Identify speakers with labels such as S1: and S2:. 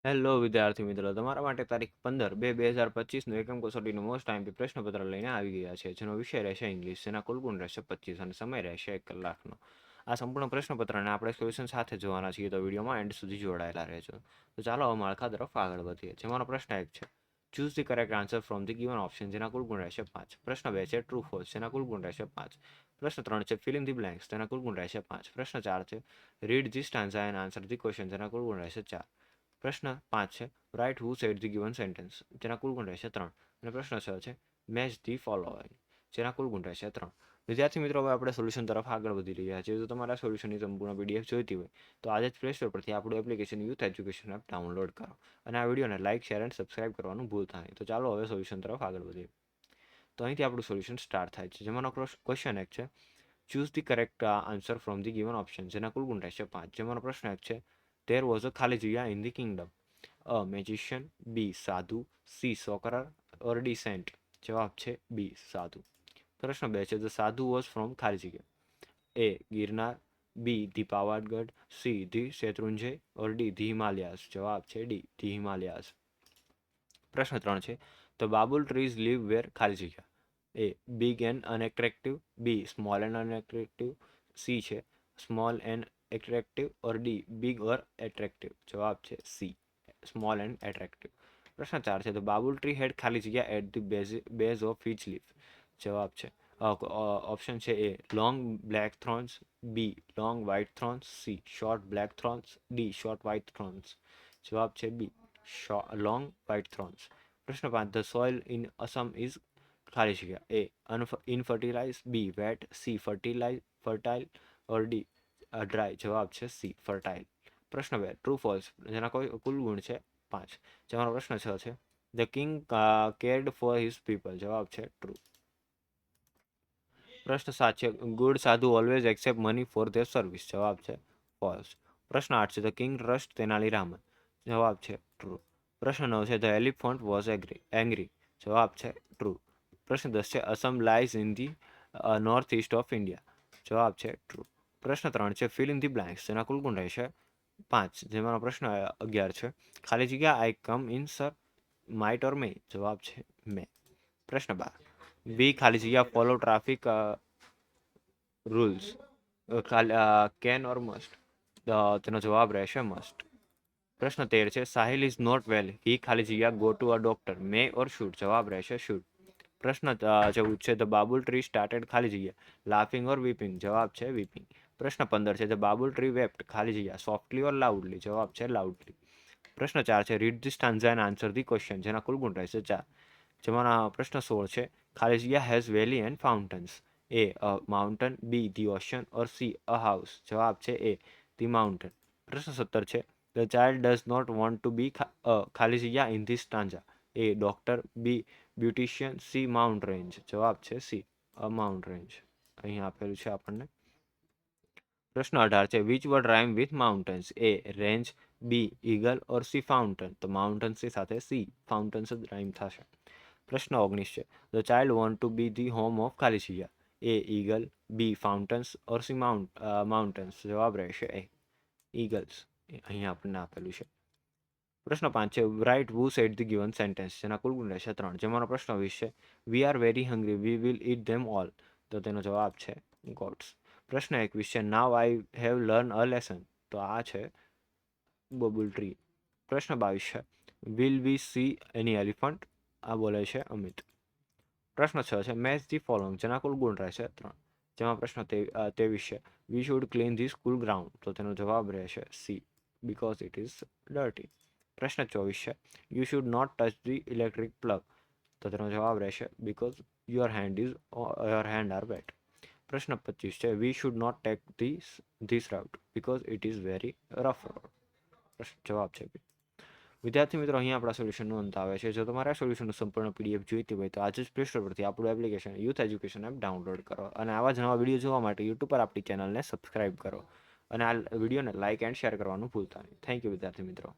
S1: Hello વિદ્યાર્થી મિત્રો, તમારા માટે તારીખ 15/2/2025નું એકમ કસોટીનું મોસ્ટ આઈએમપી પ્રશ્નપત્ર લઈને આવી ગયા છે, જેનો વિષય રહેશે ઇંગ્લિશ, જેના કુલ ગુણ રહેશે 25 અને સમય રહેશે 1 કલાકનો. આ સંપૂર્ણ પ્રશ્નપત્રને આપણે સોલ્યુશન સાથે જોવાના છીએ, તો વિડીયોમાં એન્ડ સુધી જોડાયેલા રહેજો. તો ચાલો હવે માળખા તરફ આગળ વધીએ. જેમાંનો પ્રશ્ન 1 છે, choose the correct answer from the given option, જેના કુલ ગુણ રહેશે 5. પ્રશ્ન 2 છે, ટ્રુ ફોલ્સ, જેના કુલ ગુણ રહેશે 5. પ્રશ્ન 3 છે, ફિલ ઇન ધી બ્લેન્ક્સ, તેના કુલ ગુણ રહેશે 5. પ્રશ્ન 4 છે, read the stanza and answer the question, જેના કુલ ગુણ રહેશે 4. પ્રશ્ન 5 છે, write who said the given sentence, જેના કુલ ગુણ રહેશે 3. અને પ્રશ્ન 6 છે, મેચ ધી ફોલોઈંગ, જેના કુલ ગુણ રહેશે 3. વિદ્યાર્થી મિત્રો, હવે આપણે સોલ્યુશન તરફ આગળ વધી રહ્યા છીએ. જો તમારા સોલ્યુશનની સંપૂર્ણ પીડીએફ જોઈતી હોય તો આજે જ પ્લે સ્ટોર પરથી આપણું application youth education app download કરો અને આ વિડીયોને લાઇક, શેર એન્ડ સબસ્ક્રાઇબ કરવાનું ભૂલતા નહીં. તો ચાલો હવે સોલ્યુશન તરફ આગળ વધીએ. તો અહીંથી આપણું સોલ્યુશન સ્ટાર્ટ થાય છે. જેમાંનો ક્વેશ્ચન 1 છે, choose the correct answer from the given option, જેના કુલ ગુણ રહેશે 5. જેમાંનો પ્રશ્ન 1 છે, ધેર વોઝ અ ખાલી જગ્યા in the kingdom, a magician, B sadhu, C sorcerer or D saint. જવાબ છે બી સાધુ. પ્રશ્ન 2 છે, ધ સાધુ વોઝ ફ્રોમ ખાલી જગ્યા, A Girnar, B the Pavagadh, C the Shatrunjay or D the Himalayas. જવાબ છે ડી ધી હિમાલયાસ. પ્રશ્ન 3 છે, the babul trees live where, ખાલી જગ્યા, A big and unattractive, B small and unattractive, C છે small and attractive or D big or attractive. જવાબ છે C small and attractive. પ્રશ્ન 4 છે, ધ બાબુલ ટ્રી હેડ, ખાલી જગ્યા, at the base of which leaf. જવાબ છે ઓપ્શન છે A long black thorns, B long white thorns, C short black thorns, D short white thorns. જવાબ છે બી લોંગ વ્હાઇટ થ્રોન્સ. પ્રશ્ન 5, the soil in Assam is, ખાલી જગ્યા, A infertilise, B wet, C fertile or D dry. જવાબ છે C fertile. પ્રશ્ન 2, true false, જેના કુલ ગુણ છે 5. જેમાંનો પ્રશ્ન 6 છે, the king કેર્ડ for his people. જવાબ છે ટ્રુ. પ્રશ્ન 7 છે, ગુડ સાધુ always accept money for there service. જવાબ છે ફોલ્સ. પ્રશ્ન 8 છે, the king trust Tenali Raman. જવાબ છે ટ્રુ. પ્રશ્ન 9 છે, ધ એલિફન્ટ વોઝ એંગ્રી. જવાબ છે ટ્રુ. પ્રશ્ન 10 છે, Assam lies in the north east of India. જવાબ છે ટ્રુ. પ્રશ્ન 3 છે, ફિલ ઇન ધી બ્લેન્ક્સ, જેના કુલ ગુણ રહેશે 5. જેમાંનો પ્રશ્ન 11 છે, ખાલી જગ્યા, આઈ કમ ઇન સર, માઇટ ઓર મે. જવાબ છે મે. પ્રશ્ન 12, વી ખાલી જગ્યા follow traffic rules, can or must. તેનો જવાબ રહેશે મસ્ટ. પ્રશ્ન 13 છે, સાહિલ ઇઝ નોટ વેલ, હી ખાલી જગ્યા go to a doctor, May or should. જવાબ રહેશે શુડ. પ્રશ્ન 14 છે, ધ બાબુલ ટ્રી સ્ટાર્ટેડ, ખાલી જગ્યા, લાફિંગ ઓર વીપિંગ. જવાબ છે વીપિંગ. પ્રશ્ન 15 છે, ધ બાબુલ ટ્રી વેપ્ટ, ખાલી જગ્યા, સોફ્ટલી ઓર લાઉડલી. જવાબ છે લાઉડલી. પ્રશ્ન 4 છે, read the stanza and answer the question, જેના કુલ ગુણ રહેશે 4. જેમાંના પ્રશ્ન 16 છે, ખાલી જગ્યા, has valley and fountains, A mountain, B the ocean or C a house. જવાબ છે એ ધી માઉન્ટન. પ્રશ્ન 17 છે, the child does not want to be ખાલી જગ્યા in the stanza, A doctor, B beautician, C mount range. જવાબ છે C અ mount range. અહીં આપેલું છે આપણને. પ્રશ્ન 18 છે, which word rhyme with mountains, A range, B eagle or C fountain. તો માઉન્ટન્સની સાથે સી ફાઉન્ટન્સ જ રાઇમ થશે. પ્રશ્ન 19 છે, the child want to B the home of, ખાલી જગ્યા, એ ઈગલ, બી ફાઉન્ટન્સ ઓર સી માઉન્ટન્સ. જવાબ રહેશે એ ઈગલ્સ. અહીં આપણને આપેલું છે. પ્રશ્ન 5 છે, write who said the given sentence, જેના કુલ ગુણ રહેશે 3. જેમાંનો પ્રશ્ન 20 છે, we are very hungry, we will eat them all. તો તેનો જવાબ છે ગોટ્સ. પ્રશ્ન 21 છે, now I have learn a lesson. તો આ છે બબુલ ટ્રી. પ્રશ્ન 22 છે, will we see any elephant. આ બોલે છે અમિત. પ્રશ્ન 6 છે, મેચ ધી ફોલોઈંગ, જેના કુલ ગુણ રહેશે 3. જેમાં પ્રશ્ન 23 છે, we should clean the school ground. તો તેનો જવાબ રહેશે C, because it is dirty. પ્રશ્ન 24 છે, you should not touch the electric plug. તો તેનો જવાબ રહેશે because your hand are wet. પ્રશ્ન 25 છે, we should not take this route because it is very rough road. જવાબ છે બી. વિદ્યાર્થી મિત્રો, અહીં આપણા સોલ્યુશનનો અંત આવે છે. જો તમારે આ સોલ્યુશનનું સંપૂર્ણ પીડીએફ જોઈતી હોય તો આજે જ પ્લે સ્ટોર પરથી આપણું application youth education app download કરો અને આવા જ નવા વિડીયો જોવા માટે યુટ્યુબ પર આપણી ચેનલને સબસ્ક્રાઇબ કરો અને આ વિડીયોને લાઇક એન્ડ શેર કરવાનું ભૂલતા નહીં. થેન્ક યુ વિદ્યાર્થી મિત્રો.